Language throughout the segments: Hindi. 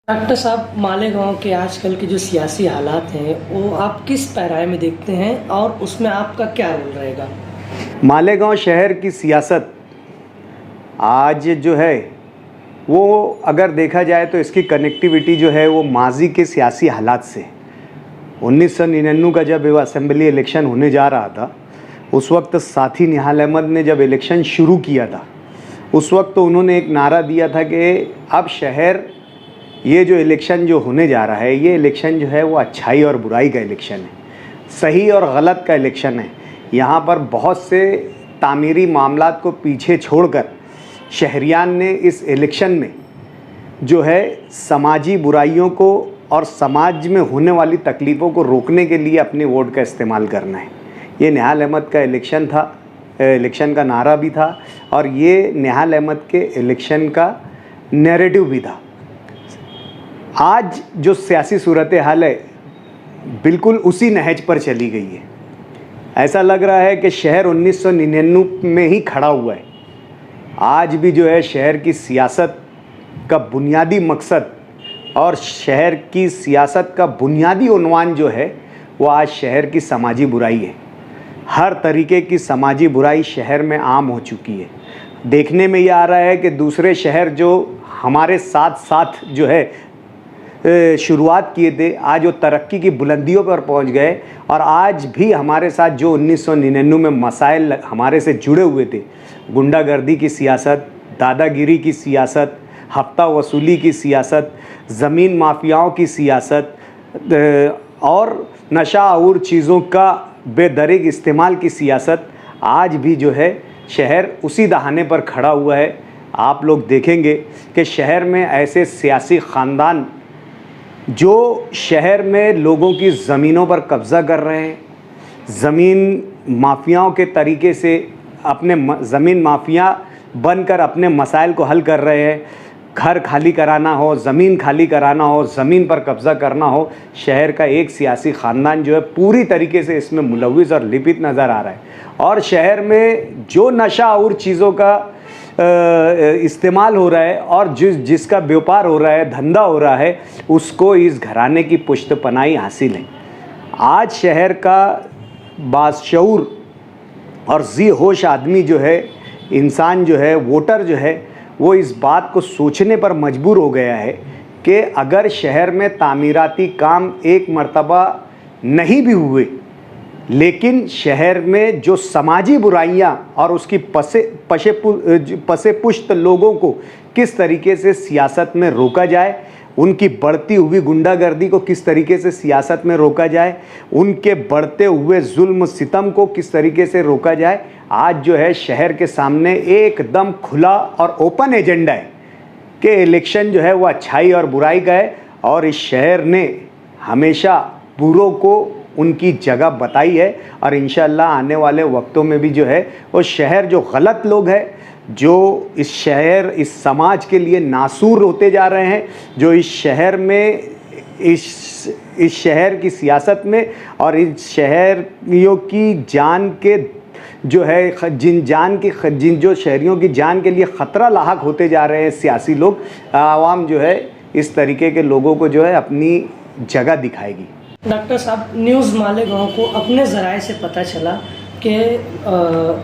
डॉक्टर साहब, मालेगांव के आजकल के जो सियासी हालात हैं वो आप किस पैराए में देखते हैं और उसमें आपका क्या रोल रहेगा? मालेगांव शहर की सियासत आज जो है वो अगर देखा जाए तो इसकी कनेक्टिविटी जो है वो माजी के सियासी हालात से 1999 का जब असेंबली इलेक्शन होने जा रहा था उस वक्त साथी निहाल अहमद ने जब इलेक्शन शुरू किया था उस वक्त तो उन्होंने एक नारा दिया था कि अब शहर ये जो इलेक्शन जो होने जा रहा है ये इलेक्शन जो है वो अच्छाई और बुराई का इलेक्शन है, सही और गलत का इलेक्शन है। यहाँ पर बहुत से तामीरी मामलात को पीछे छोड़कर शहरियान ने इस इलेक्शन में जो है समाजी बुराइयों को और समाज में होने वाली तकलीफ़ों को रोकने के लिए अपने वोट का इस्तेमाल करना है। ये निहाल अहमद का इलेक्शन था, इलेक्शन का नारा भी था और ये निहाल अहमद के इलेक्शन का नैरेटिव भी था। आज जो सियासी सूरत हाल है बिल्कुल उसी नहज पर चली गई है। ऐसा लग रहा है कि शहर 1999 में ही खड़ा हुआ है। आज भी जो है शहर की सियासत का बुनियादी मकसद और शहर की सियासत का बुनियादी उन्वान जो है वो आज शहर की समाजी बुराई है। हर तरीके की समाजी बुराई शहर में आम हो चुकी है। देखने में ये आ रहा है कि दूसरे शहर जो हमारे साथ साथ जो है शुरुआत किए थे आज वो तरक्की की बुलंदियों पर पहुंच गए और आज भी हमारे साथ जो 1999 में मसाइल हमारे से जुड़े हुए थे, गुंडागर्दी की सियासत, दादागिरी की सियासत, हफ्ता वसूली की सियासत, ज़मीन माफियाओं की सियासत और नशा और चीज़ों का बेदरिग इस्तेमाल की सियासत, आज भी जो है शहर उसी दहाने पर खड़ा हुआ है। आप लोग देखेंगे कि शहर में ऐसे सियासी ख़ानदान जो शहर में लोगों की ज़मीनों पर कब्ज़ा कर रहे हैं, ज़मीन माफियाओं के तरीके से अपने ज़मीन माफिया बनकर अपने मसाइल को हल कर रहे हैं। घर खाली कराना हो, ज़मीन खाली कराना हो, ज़मीन पर कब्ज़ा करना हो, शहर का एक सियासी ख़ानदान जो है पूरी तरीके से इसमें मुलव्विस और लिपित नज़र आ रहा है। और शहर में जो नशा और चीज़ों का इस्तेमाल हो रहा है और जिसका व्यापार हो रहा है, धंधा हो रहा है, उसको इस घराने की पुश्तपनाही हासिल है। आज शहर का बाशऊर और जी होश आदमी जो है, इंसान जो है, वोटर जो है, वो इस बात को सोचने पर मजबूर हो गया है कि अगर शहर में तामीराती काम एक मर्तबा नहीं भी हुए लेकिन शहर में जो समाजी बुराइयां और उसकी पसे पुश्त लोगों को किस तरीके से सियासत में रोका जाए, उनकी बढ़ती हुई गुंडागर्दी को किस तरीके से सियासत में रोका जाए, उनके बढ़ते हुए जुल्म सितम को किस तरीके से रोका जाए, आज जो है शहर के सामने एकदम खुला और ओपन एजेंडा है कि इलेक्शन जो है वो अच्छाई और बुराई का है। और इस शहर ने हमेशा बुरों को उनकी जगह बताई है और इंशाअल्लाह आने वाले वक्तों में भी जो है वो शहर जो गलत लोग हैं, जो इस शहर इस समाज के लिए नासूर होते जा रहे हैं, जो इस शहर में इस शहर की सियासत में और इस शहरियों की जान के जो है जिन जो शहरियों की जान के लिए ख़तरा लाहक होते जा रहे हैं सियासी लोग, आवाम जो है इस तरीके के लोगों को जो है अपनी जगह दिखाएगी। डॉक्टर साहब, न्यूज़ मालेगांव को अपने ज़राए से पता चला कि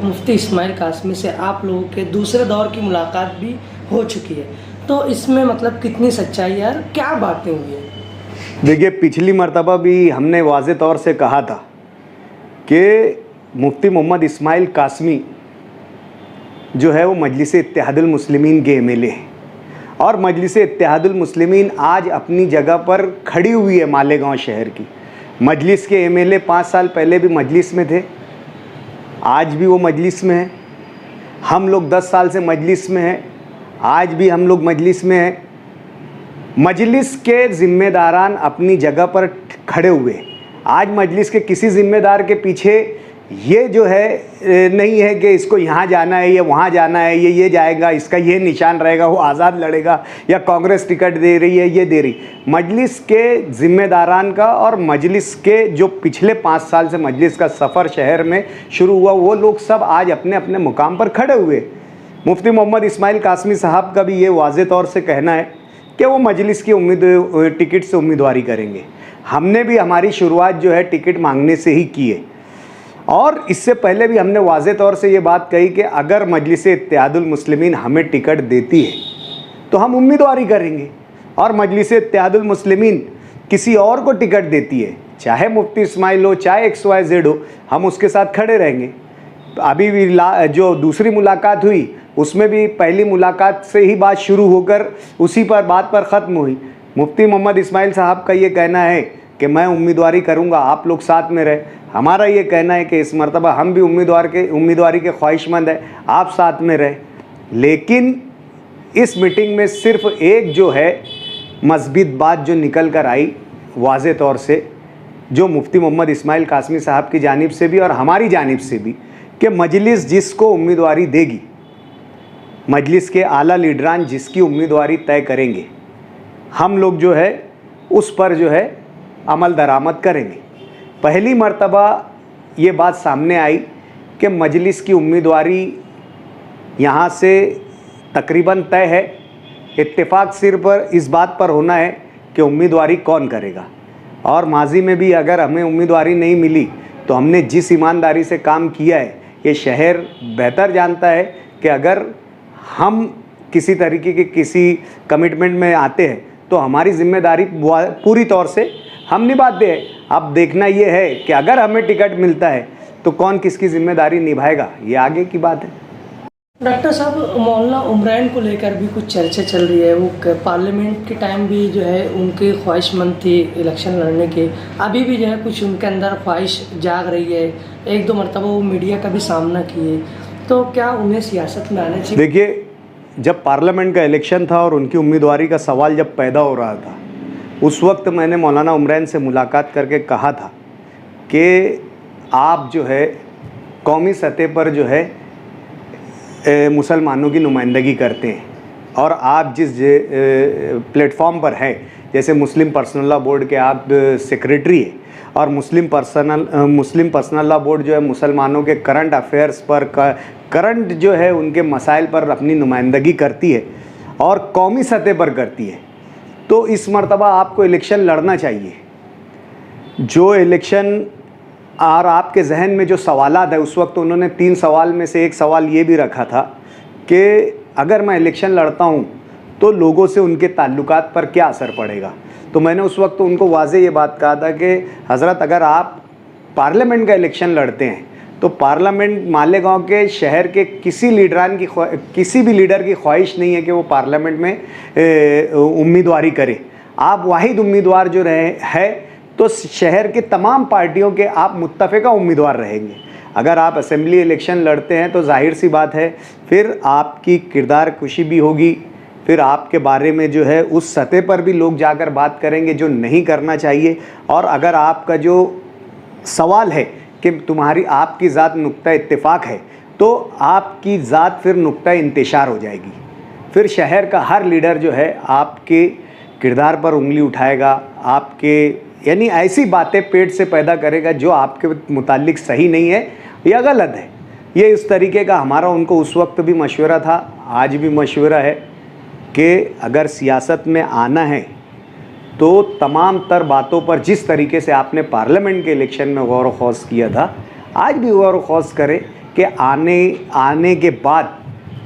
मुफ्ती इस्माइल कासमी से आप लोगों के दूसरे दौर की मुलाकात भी हो चुकी है, तो इसमें मतलब कितनी सच्चाई है यार, क्या बातें हुई है? देखिए, पिछली मर्तबा भी हमने वाज़े तौर से कहा था कि मुफ्ती मोहम्मद इस्माइल कासमी जो है वो मजलिस इत्तेहादुल मुस्लिमीन के एमएलए हैं और मजलिस इत्तेहादुल मुस्लिमीन आज अपनी जगह पर खड़ी हुई है। मालेगांव शहर की मजलिस के एमएलए 5 साल पहले भी मजलिस में थे, आज भी वो मजलिस में है। हम लोग 10 साल से मजलिस में हैं, आज भी हम लोग मजलिस में हैं। मजलिस के ज़िम्मेदारान अपनी जगह पर खड़े हुए। आज मजलिस के किसी ज़िम्मेदार के पीछे ये जो है नहीं है कि इसको यहाँ जाना है, ये वहाँ जाना है, ये जाएगा, इसका ये निशान रहेगा, वो आज़ाद लड़ेगा या कांग्रेस टिकट दे रही है, ये दे रही। मजलिस के ज़िम्मेदारान का और मजलिस के जो पिछले 5 साल से मजलिस का सफ़र शहर में शुरू हुआ, वो लोग सब आज अपने अपने मुकाम पर खड़े हुए। मुफ्ती मोहम्मद इस्माइल कासमी साहब का भी ये वाज़े तौर से कहना है कि वो मजलिस की टिकट से उम्मीदवारी करेंगे। हमने भी हमारी शुरुआत जो है टिकट मांगने से ही की है, और इससे पहले भी हमने वाज़े तौर से ये बात कही कि अगर मजलिस इत्तेहादुल मुस्लिमीन हमें टिकट देती है तो हम उम्मीदवारी करेंगे, और मजलिस इत्तेहादुल मुस्लिमीन किसी और को टिकट देती है, चाहे मुफ्ती इस्माइल हो, चाहे XYZ हो, हम उसके साथ खड़े रहेंगे। अभी भी जो दूसरी मुलाकात हुई उसमें भी पहली मुलाकात से ही बात शुरू होकर उसी पर बात पर ख़त्म हुई। मुफ्ती मोहम्मद इस्माइल साहब का ये कहना है कि मैं उम्मीदवारी करूंगा, आप लोग साथ में रहे। हमारा ये कहना है कि इस मरतबा हम भी उम्मीदवारी के ख्वाहिशमंद है, आप साथ में रहे। लेकिन इस मीटिंग में सिर्फ एक जो है मज़बूत बात जो निकल कर आई वाज़े तौर से, जो मुफ्ती मोहम्मद इस्माइल कासमी साहब की जानिब से भी और हमारी जानिब से भी, कि मजलिस जिसको उम्मीदवारी देगी, मजलिस के आला लीडरान जिसकी उम्मीदवारी तय करेंगे, हम लोग जो है उस पर जो है अमल दरामद करेंगे। पहली मर्तबा ये बात सामने आई कि मजलिस की उम्मीदवारी यहाँ से तकरीबन तय है। इत्तेफाक सिर्फ इस बात पर होना है कि उम्मीदवारी कौन करेगा, और माजी में भी अगर हमें उम्मीदवारी नहीं मिली तो हमने जिस ईमानदारी से काम किया है, ये शहर बेहतर जानता है कि अगर हम किसी तरीके के किसी कमिटमेंट में आते हैं तो हमारी जिम्मेदारी पूरी तौर से हम निभाते हैं। अब देखना ये है कि अगर हमें टिकट मिलता है तो कौन किसकी जिम्मेदारी निभाएगा, ये आगे की बात है। डॉक्टर साहब, मौलाना उमरान को लेकर भी कुछ चर्चा चल रही है। वो पार्लियामेंट के टाइम भी जो है उनकी ख्वाहिशमंद थी इलेक्शन लड़ने के, अभी भी जो है कुछ उनके अंदर ख्वाहिश जाग रही है। एक दो मरतबा वो मीडिया का भी सामना किए, तो क्या उन्हें सियासत में आना चाहिए? देखिए, जब पार्लियामेंट का इलेक्शन था और उनकी उम्मीदवारी का सवाल जब पैदा हो रहा था, उस वक्त मैंने मौलाना उमरान से मुलाकात करके कहा था कि आप जो है कौमी सतह पर जो है मुसलमानों की नुमाइंदगी करते हैं, और आप जिस प्लेटफॉर्म पर हैं, जैसे मुस्लिम पर्सनल लॉ बोर्ड के आप सेक्रेटरी हैं, और मुस्लिम पर्सनल लॉ बोर्ड जो है मुसलमानों के करंट अफेयर्स पर करंट जो है उनके मसाइल पर अपनी नुमाइंदगी करती है और कौमी सतह पर करती है। तो इस मर्तबा आपको इलेक्शन लड़ना चाहिए। जो इलेक्शन और आपके जहन में जो सवालात है, उस वक्त उन्होंने 3 सवाल में से एक सवाल ये भी रखा था कि अगर मैं इलेक्शन लड़ता हूँ तो लोगों से उनके ताल्लुकात पर क्या असर पड़ेगा। तो मैंने उस वक्त उनको वाज़े ये बात कहा था कि हज़रत, अगर आप पार्लियामेंट का इलेक्शन लड़ते हैं तो पार्लियामेंट मालेगांव के शहर के किसी भी लीडर की ख्वाहिश नहीं है कि वो पार्लियामेंट में उम्मीदवारी करे। आप वाहिद उम्मीदवार जो है तो शहर के तमाम पार्टियों के आप मुत्तफ़िका उम्मीदवार रहेंगे। अगर आप असेंबली इलेक्शन लड़ते हैं तो जाहिर सी बात है फिर आपकी किरदार कुशी भी होगी, फिर आपके बारे में जो है उस सतह पर भी लोग जाकर बात करेंगे जो नहीं करना चाहिए। और अगर आपका जो सवाल है कि आपकी ज़ात नुक्ता इत्तिफ़ाक़ है, तो आपकी ज़ात फिर नुक्ता इंतशार हो जाएगी। फिर शहर का हर लीडर जो है आपके किरदार पर उंगली उठाएगा, आपके यानी ऐसी बातें पेट से पैदा करेगा जो आपके मुतालिक सही नहीं है या गलत है। ये इस तरीके का हमारा उनको उस वक्त भी मशवरा था, आज भी मशवरा है कि अगर सियासत में आना है तो तमाम तर बातों पर जिस तरीके से आपने पार्लियामेंट के इलेक्शन में गौर व खौस किया था, आज भी गौर व खौस करें कि आने के बाद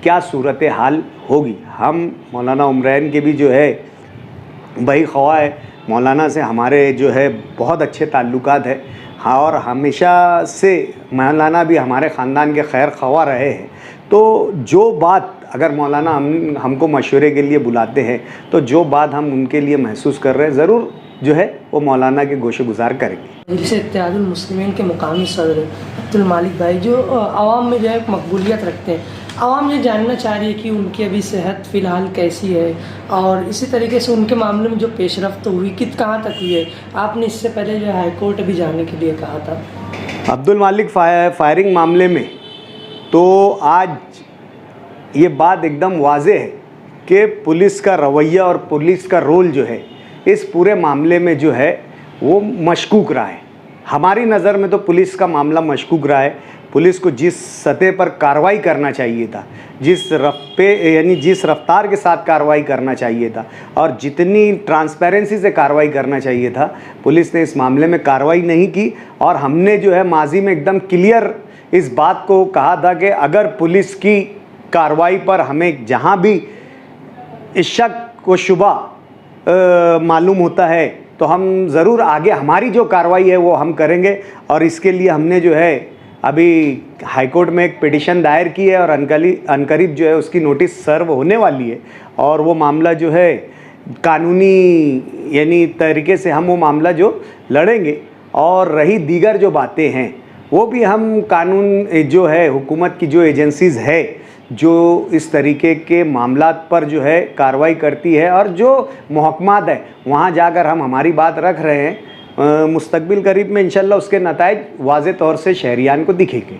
क्या सूरत हाल होगी। हम मौलाना उमरान के भी जो है भाई ख्वाह है, मौलाना से हमारे जो है बहुत अच्छे ताल्लुकात है। हाँ, और हमेशा से मौलाना भी हमारे ख़ानदान के खैर ख्वाह रहे हैं। तो जो बात अगर मौलाना हमको मशवरे के लिए बुलाते हैं तो जो बात हम उनके लिए महसूस कर रहे हैं ज़रूर जो है वो मौलाना के गोशे गुजार करेंगे। मजलिस इत्तेहादुल मुस्लिमीन के मुकामी सदर अब्दुल मालिक भाई जो आवाम में जो है मकबूलियत रखते हैं, आवाम ये जानना चाह रही है कि उनकी अभी सेहत फ़िलहाल कैसी है और इसी तरीके से उनके मामले में जो पेशरफ्त हुई कहाँ तक हुई है। आपने इससे पहले जो हाई कोर्ट भी जाने के लिए कहा था। अब्दुल मालिक फायरिंग मामले में तो आज ये बात एकदम वाज़े है कि पुलिस का रवैया और पुलिस का रोल जो है इस पूरे मामले में जो है वो मशकूक रहा है। हमारी नज़र में तो पुलिस का मामला मशकूक रहा है। पुलिस को जिस सतह पर कार्रवाई करना चाहिए था, जिस रफ्तार के साथ कार्रवाई करना चाहिए था और जितनी ट्रांसपेरेंसी से कार्रवाई करना चाहिए था, पुलिस ने इस मामले में कार्रवाई नहीं की। और हमने जो है माजी में एकदम क्लियर इस बात को कहा था कि अगर पुलिस की कार्रवाई पर हमें जहां भी शक व शुबा मालूम होता है तो हम ज़रूर आगे हमारी जो कार्रवाई है वो हम करेंगे। और इसके लिए हमने जो है अभी हाईकोर्ट में एक पिटिशन दायर की है और अनकरीब जो है उसकी नोटिस सर्व होने वाली है और वो मामला जो है कानूनी यानी तरीके से हम वो मामला जो लड़ेंगे। और रही दीगर जो बातें हैं वो भी हम कानून जो है हुकूमत की जो एजेंसीज़ है जो इस तरीके के मामलात पर जो है कार्रवाई करती है और जो महकमात है वहाँ जाकर हम हमारी बात रख रहे हैं। मुस्तकबिल करीब में इंशाल्लाह उसके नताइज वाज़े तौर से शहरियान को दिखेंगे।